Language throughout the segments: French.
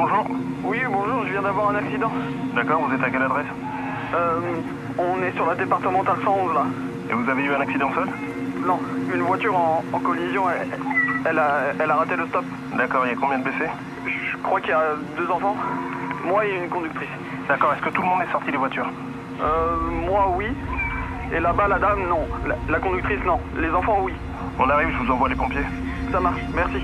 bonjour. Oui, bonjour, je viens d'avoir un accident. D'accord, vous êtes à quelle adresse? On est sur la départementale 111 là. Et vous avez eu un accident seul? Non, une voiture en collision, elle a raté le stop. D'accord, il y a combien de blessés? Je crois qu'il y a 2 enfants, moi et une conductrice. D'accord, est-ce que tout le monde est sorti des voitures? Moi oui, et là-bas la dame non, la conductrice non, les enfants oui. On arrive, je vous envoie les pompiers. Ça marche, merci.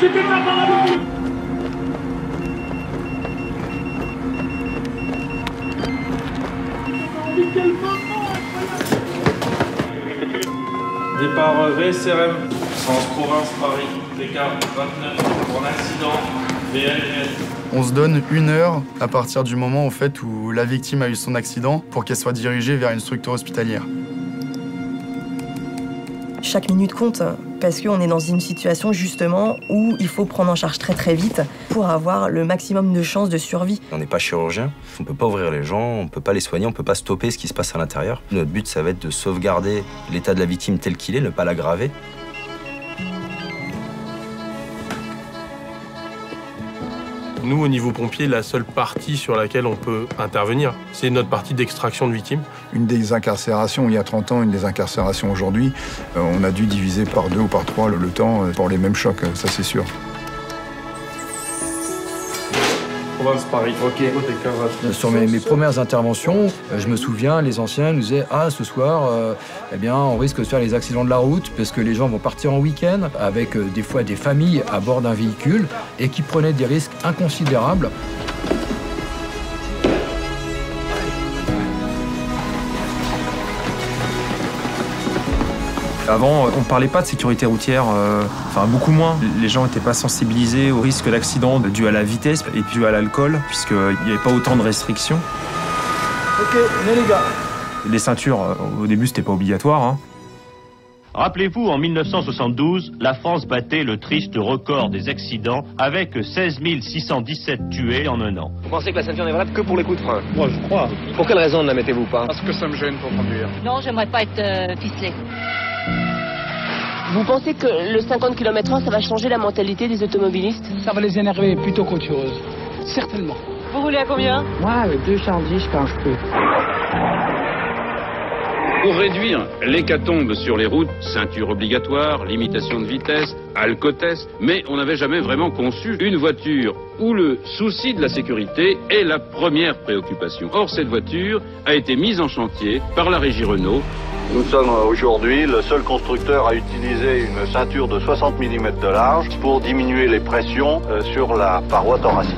C'était pas parabole. Départ VSRM, sens province Paris, Pékin 29 pour un accident, VLGS. On se donne 1 heure à partir du moment en fait, où la victime a eu son accident pour qu'elle soit dirigée vers une structure hospitalière. Chaque minute compte parce qu'on est dans une situation justement où il faut prendre en charge très très vite pour avoir le maximum de chances de survie. On n'est pas chirurgien, on ne peut pas ouvrir les gens, on ne peut pas les soigner, on ne peut pas stopper ce qui se passe à l'intérieur. Notre but, ça va être de sauvegarder l'état de la victime tel qu'il est, ne pas l'aggraver. Nous, au niveau pompier, la seule partie sur laquelle on peut intervenir, c'est notre partie d'extraction de victimes. Une désincarcération il y a 30 ans, une désincarcération aujourd'hui, on a dû diviser par 2 ou par 3 le temps pour les mêmes chocs, ça c'est sûr. Province Paris, ok. Sur mes premières interventions, je me souviens, les anciens nous disaient « Ah, ce soir, eh bien, on risque de faire les accidents de la route parce que les gens vont partir en week-end avec des fois des familles à bord d'un véhicule et qui prenaient des risques inconsidérables. » Avant, on ne parlait pas de sécurité routière, enfin beaucoup moins. Les gens n'étaient pas sensibilisés au risque d'accident dû à la vitesse et dû à l'alcool, puisqu'il n'y avait pas autant de restrictions. Ok, venez les gars. Les ceintures, au début, c'était pas obligatoire. Hein. Rappelez-vous, en 1972, la France battait le triste record des accidents avec 16 617 tués en un an. Vous pensez que la ceinture n'est valable que pour les coups de frein? Moi, je crois. Pour quelle raison ne la mettez-vous pas? Parce que ça me gêne pour conduire. Non, j'aimerais pas être ficelé. Vous pensez que le 50 km/h, ça va changer la mentalité des automobilistes? Ça va les énerver plutôt qu'autre chose. Certainement. Vous roulez à combien? Moi, avec 2 chardiches quand je peux. Pour réduire l'hécatombe sur les routes, ceinture obligatoire, limitation de vitesse, alcotest, mais on n'avait jamais vraiment conçu une voiture où le souci de la sécurité est la première préoccupation. Or, cette voiture a été mise en chantier par la régie Renault. Nous sommes aujourd'hui le seul constructeur à utiliser une ceinture de 60 mm de large pour diminuer les pressions sur la paroi thoracique.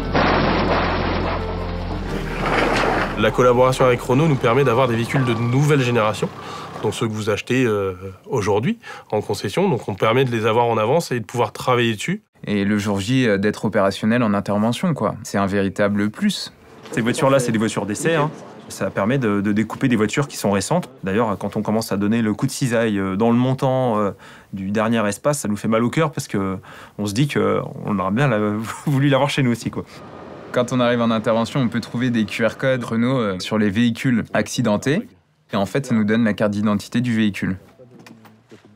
La collaboration avec Renault nous permet d'avoir des véhicules de nouvelle génération, donc ceux que vous achetez aujourd'hui en concession. Donc on permet de les avoir en avance et de pouvoir travailler dessus. Et le jour J, d'être opérationnel en intervention, quoi. C'est un véritable plus. Ces voitures-là, c'est des voitures d'essai. Hein. Ça permet de découper des voitures qui sont récentes. D'ailleurs, quand on commence à donner le coup de cisaille dans le montant du dernier espace, ça nous fait mal au cœur parce qu'on se dit qu'on aurait bien voulu l'avoir chez nous aussi, quoi. Quand on arrive en intervention, on peut trouver des QR codes Renault sur les véhicules accidentés. Et en fait, ça nous donne la carte d'identité du véhicule.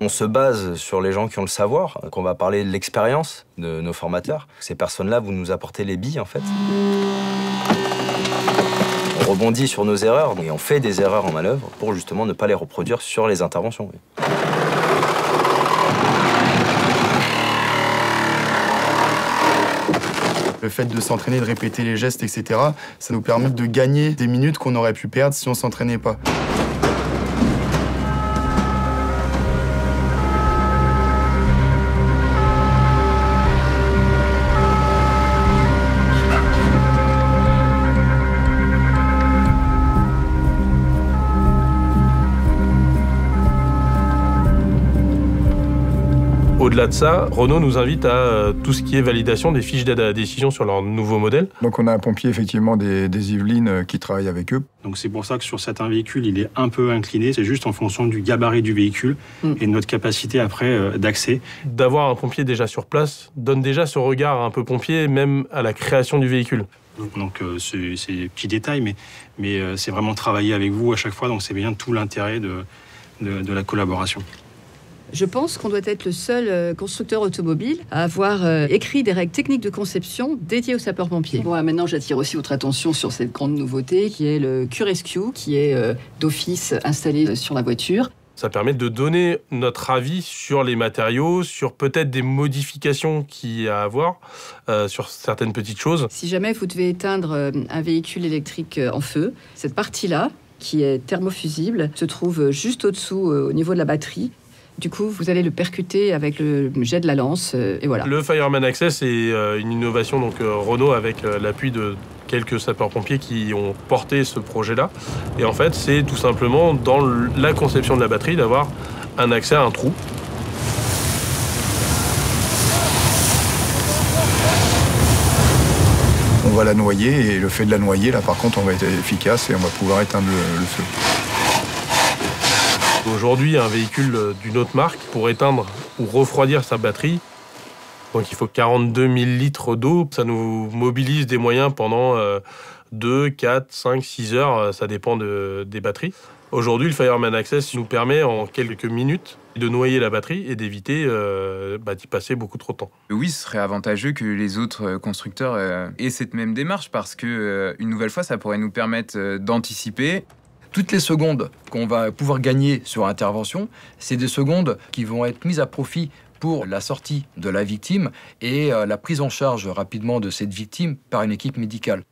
On se base sur les gens qui ont le savoir, qu'on va parler de l'expérience de nos formateurs. Ces personnes-là, vous nous apportez les billes, en fait. On rebondit sur nos erreurs et on fait des erreurs en manœuvre pour justement ne pas les reproduire sur les interventions. Oui. Le fait de s'entraîner, de répéter les gestes, etc., ça nous permet de gagner des minutes qu'on aurait pu perdre si on s'entraînait pas. Au-delà de ça, Renault nous invite à tout ce qui est validation des fiches d'aide à la décision sur leur nouveau modèle. Donc on a un pompier effectivement des Yvelines qui travaille avec eux. Donc c'est pour ça que sur certains véhicules, il est un peu incliné. C'est juste en fonction du gabarit du véhicule et de notre capacité après d'accès. D'avoir un pompier déjà sur place donne déjà ce regard un peu pompier, même à la création du véhicule. Donc c'est des petits détails, mais c'est vraiment travailler avec vous à chaque fois. Donc c'est bien tout l'intérêt de la collaboration. Je pense qu'on doit être le seul constructeur automobile à avoir écrit des règles techniques de conception dédiées aux sapeurs-pompiers. Bon, maintenant, j'attire aussi votre attention sur cette grande nouveauté qui est le Q-Rescue, qui est d'office installé sur la voiture. Ça permet de donner notre avis sur les matériaux, sur peut-être des modifications qu'il y a à avoir, sur certaines petites choses. Si jamais vous devez éteindre un véhicule électrique en feu, cette partie-là, qui est thermofusible, se trouve juste au-dessous, au niveau de la batterie. Du coup, vous allez le percuter avec le jet de la lance, et voilà. Le Fireman Access est une innovation donc Renault avec l'appui de quelques sapeurs-pompiers qui ont porté ce projet-là. Et en fait, c'est tout simplement dans la conception de la batterie d'avoir un accès à un trou. On va la noyer et le fait de la noyer, là par contre, on va être efficace et on va pouvoir éteindre le feu. Aujourd'hui, un véhicule d'une autre marque, pour éteindre ou refroidir sa batterie, donc il faut 42 000 litres d'eau. Ça nous mobilise des moyens pendant 2, 4, 5, 6 heures, ça dépend des batteries. Aujourd'hui, le Fireman Access nous permet en quelques minutes de noyer la batterie et d'éviter d'y passer beaucoup trop de temps. Oui, ce serait avantageux que les autres constructeurs aient cette même démarche parce que, une nouvelle fois, ça pourrait nous permettre d'anticiper. Toutes les secondes qu'on va pouvoir gagner sur intervention, c'est des secondes qui vont être mises à profit pour la sortie de la victime et la prise en charge rapidement de cette victime par une équipe médicale.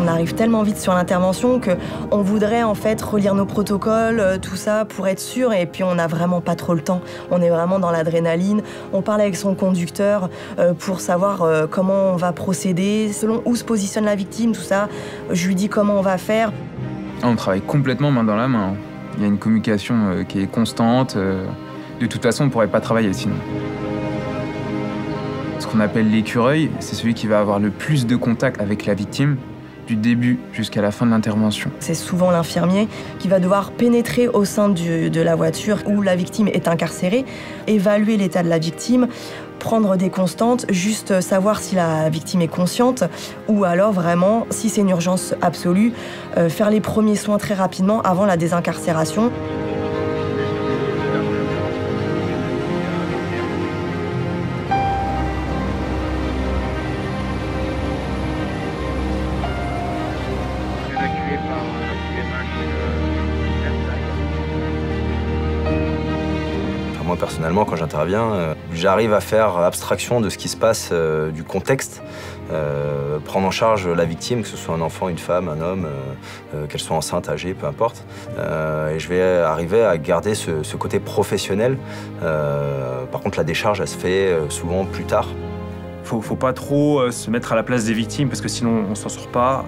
On arrive tellement vite sur l'intervention qu'on voudrait en fait relire nos protocoles, tout ça pour être sûr, et puis on n'a vraiment pas trop le temps. On est vraiment dans l'adrénaline. On parle avec son conducteur pour savoir comment on va procéder, selon où se positionne la victime, tout ça. Je lui dis comment on va faire. On travaille complètement main dans la main. Il y a une communication qui est constante. De toute façon, on ne pourrait pas travailler sinon. Ce qu'on appelle l'écureuil, c'est celui qui va avoir le plus de contact avec la victime, du début jusqu'à la fin de l'intervention. C'est souvent l'infirmier qui va devoir pénétrer au sein de la voiture où la victime est incarcérée, évaluer l'état de la victime, prendre des constantes, juste savoir si la victime est consciente ou alors vraiment, si c'est une urgence absolue, faire les premiers soins très rapidement avant la désincarcération. Moi, personnellement, quand j'interviens, j'arrive à faire abstraction de ce qui se passe, du contexte, prendre en charge la victime, que ce soit un enfant, une femme, un homme, qu'elle soit enceinte, âgée, peu importe. Et je vais arriver à garder ce côté professionnel. Par contre, la décharge, elle se fait souvent plus tard. Faut pas trop se mettre à la place des victimes parce que sinon on s'en sort pas.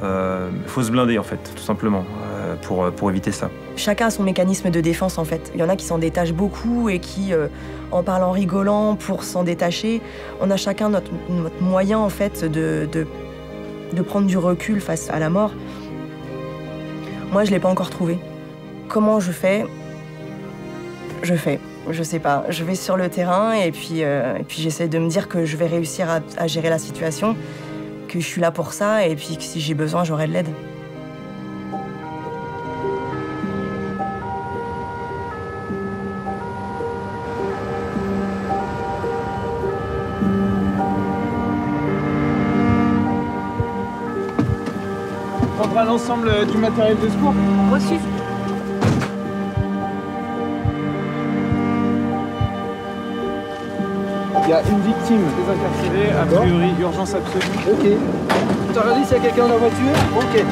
Faut se blinder en fait, tout simplement, pour éviter ça. Chacun a son mécanisme de défense en fait. Il y en a qui s'en détachent beaucoup et qui, en parlant rigolant pour s'en détacher, on a chacun notre moyen en fait de prendre du recul face à la mort. Moi, je l'ai pas encore trouvé. Comment je fais? Je fais. Je sais pas, je vais sur le terrain et puis j'essaie de me dire que je vais réussir à gérer la situation, que je suis là pour ça et puis que si j'ai besoin, j'aurai de l'aide. On prendra l'ensemble du matériel de secours. Reçu. Il y a une victime désincarcérée, a priori urgence absolue. Ok. T'as regardé s'il y a quelqu'un dans la voiture? Ok.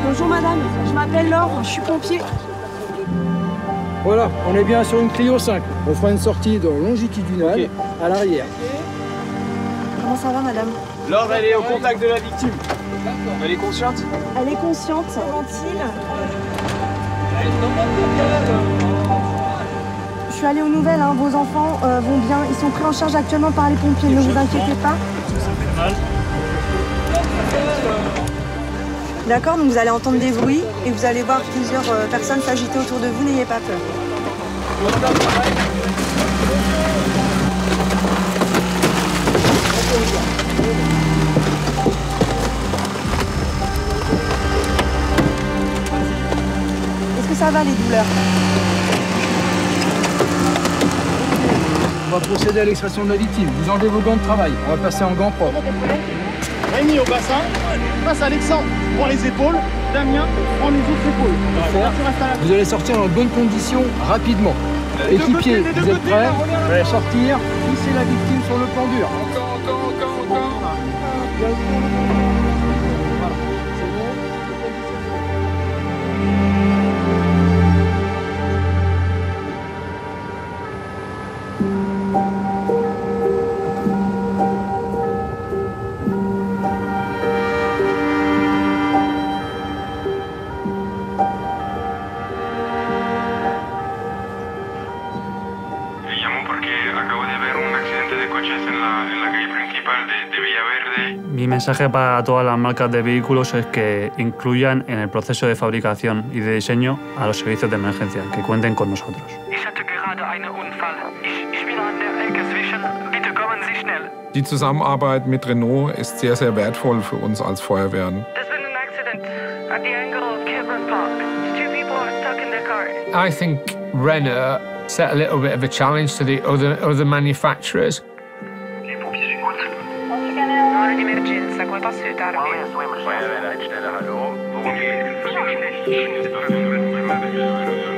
Bonjour madame, je m'appelle m'appelle Laure, je suis pompier. Voilà, on est bien sur une Clio 5. On fera une sortie longitudinale à l'arrière. Comment ça va, madame? Laure, elle est au contact de la victime. Elle est consciente? Elle est consciente. Je suis allée aux nouvelles, hein. Vos enfants vont bien. Ils sont pris en charge actuellement par les pompiers, ne vous inquiétez pas. D'accord, donc vous allez entendre des bruits et vous allez voir plusieurs personnes s'agiter autour de vous, n'ayez pas peur. Est-ce que ça va les douleurs? On va procéder à l'extraction de la victime. Vous enlevez vos gants de travail. On va passer en gants propres. Rémi au bassin, passe Alexandre, prends les épaules, Damien, prends les autres épaules. Vous allez sortir en bonne condition rapidement. Équipier, vous êtes prêts? Vous allez sortir, hisser la victime sur le plan dur. Mi mensaje para todas las marcas de vehículos es que incluyan en el proceso de fabricación y de diseño a los servicios de emergencia, que cuenten con nosotros. Die Zusammenarbeit mit Renault ist sehr, sehr wertvoll für uns als Feuerwehren. I think Renault set a little bit of a challenge to the other manufacturers. Un'emergenza, come posso aiutarvi? Hallo.